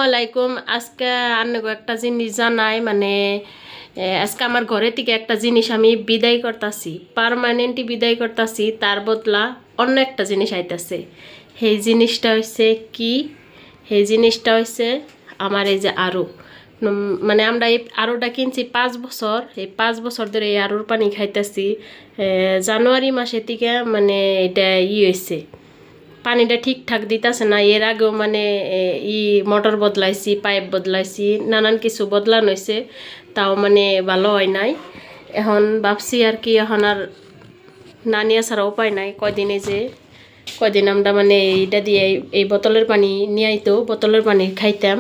আলাইকুম। আজকে আন্নগো একটা জিনিস জানাই মানে আজকে আমার ঘরে থেকে একটা জিনিস আমি বিদায় করতেছি, পার্মানেন্টলি বিদায় করতেছি। তার বদলা অন্য একটা জিনিস আইতেছে। সেই জিনিসটা হচ্ছে কি? সেই জিনিসটা হচ্ছে আমার এই যে আরও মানে আমরা এই আরোটা কিনছি 5 বছর। এই 5 বছর ধরে এই আরোর পানি খাইতেছি। জানুয়ারি মাসের থেকে মানে এটা হয়েছে, পানিটা ঠিকঠাক দিতেছে না। এর আগেও মানে মোটর বদলাইছি, পাইপ বদলাইছি, নানান কিছু বদলানো হয়েছে, তাও মানে ভালো হয় নাই। এখন ভাবছি আর কি, এখন আর না নিয়ে ছাড়া উপায় নাই। কয়দিন আমরা মানে এইটা দিয়ে এই বোতলের পানি নিয়ে আইতো, বোতলের পানি খাইতাম।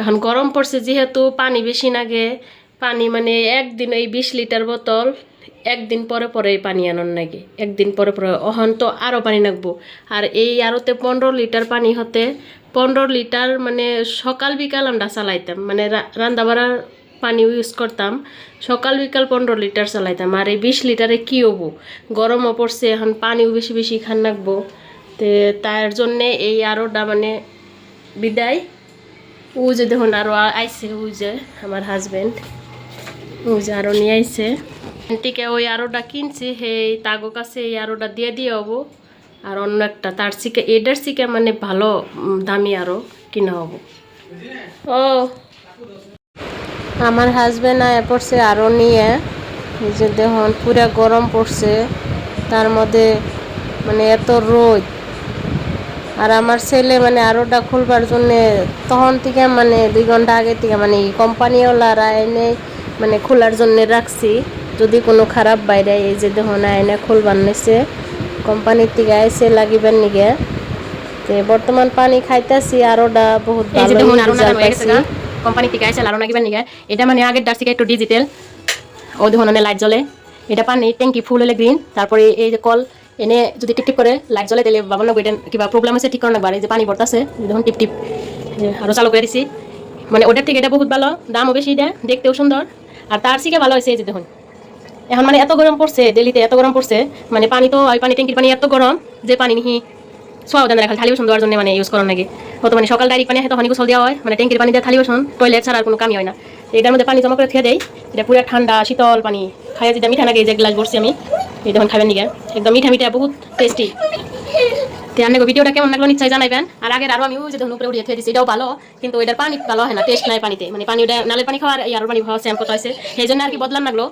এখন গরম পড়ছে যেহেতু পানি বেশি লাগে, পানি মানে একদিন এই 20 লিটার বোতল একদিন পরে পরে পানি আনন লাগে, একদিন পরে পরে। অহন তো আরও পানি লাগবো। আর এই আরোতে 15 লিটার পানি হতে 15 লিটার মানে সকাল বিকাল আমরা চালাইতাম, মানে রান্না বাড়ার পানি ইউজ করতাম। সকাল বিকাল 15 লিটার চালাইতাম। আর এই 20 লিটারে কী হবো, গরমও পড়ছে, এখন পানিও বেশি বেশি খান লাগবো। তো তার জন্যে এই আরোটা মানে বিদায়। ও যে দেখুন আরও আইসে, ও যে আমার হাজব্যান্ড, ও যে আরও নিয়ে আইসে। থেকে ওই আরোটা কিনছি, সেই তাগো কাছে এই আরোটা দিয়ে হবো। আর অন্য একটা তার শিখে এটার শিখে মানে ভালো দামি আরও কিনা হবো। ও আমার হাজব্যান্ড আয়া পড়ছে আরও নিয়ে। এই যে দেখুন পুরা গরম পড়ছে, তার মধ্যে মানে এত রোদ। আর আমার ছেলে মানে আরোটা খুলবার জন্যে তখন থেকে মানে 2 ঘন্টা আগে থেকে মানে কোম্পানিওয়ালারা এনে মানে খোলার জন্যে রাখছি, যদি কোনো খারাপ বাইরে। এই যে দেখুন এনে খুলবার নিছে, কোম্পানির থেকে আইসে লাগিবেন নিগে। তো বর্তমান পানি খাইতেছি, আরোটা বহুত ভালো কোম্পানি থেকে আইসে আরো লাগিবেন নিগে। এটা মানে আগের ডার থেকে একটু ডিজিটাল। ও দেখুন লাইট জ্বলে, এটা পানি ট্যাঙ্কি ফুল হলে গ্রিন। তারপরে এই যে কল এনে যদি টিপ টিপ করে লাইট জ্বলে তাহলে বাবার না এটা কিবা প্রবলেম আছে ঠিক করানো লাগবে। এই যে পানি পড়তেছে দেখুন টিপ টিপ, আরো চালু করে দিছি। মানে ওটার থেকে এটা বহুত ভালো, দামও বেশি, এটা দেখতেও সুন্দর। আর তার থেকে ভালো হয়েছে এই যে দেখুন এখন মানে এত গরম পড়ছে, দিল্লিতে এত গরম পড়ছে, মানে পানি তো ওই পানি ট্যাঙ্কির পানি এত গরম যে পানি নিহি সোয়াও দেন রাখা থালি বাসন দেওয়ার জন্য মানে ইউজ করার লাগে। কত মানে সকাল ডাইরেক্ট পানি হয় তখন গোসল দেওয়া হয়, মানে ট্যাঙ্কির পানি দিয়ে থালি বাসন টয়লেট ছাড়া আর কোনো কামই হয় না। এটার মধ্যে পানি জমা করে খেয়ে দেয়, এটা পুরো ঠান্ডা শীতল পানি। খাইয়া যেটা মিঠা লাগে, যে গ্লাস ভরছি আমি, এই তখন খাবেন নিগে একদম মিঠা মিঠা বহুত টেস্টি। তো ভিডিওটা কেমন লাগলো নিশ্চয়ই জানাইবেন। আর আগের আরও আমি ওই যে ধরুন উপরে উড়িয়ে খেয়ে দিচ্ছি, এটাও ভালো, কিন্তু এটার পানি ভালো হয় না, টেস্ট নাই পানিতে। মানে পানি ওটা নালের পানি খাওয়ার আর পানি খাওয়া সেম কত হয়েছে, সেই জন্য আর কি বদলান লাগলো।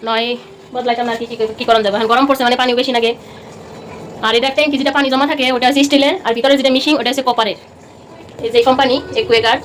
নয় বদলাইতাম না আর কি করান যাবে, এখন গরম পড়ছে মানে পানিও বেশি লাগে। আর এটা ট্যাঙ্কি যেটা পানি জমা থাকে ওটা হচ্ছে স্টিলের, আর ভিতরে যেটা মিশিং ওটা হচ্ছে কপারের। এই যে কোম্পানি একুয়েগার্ড,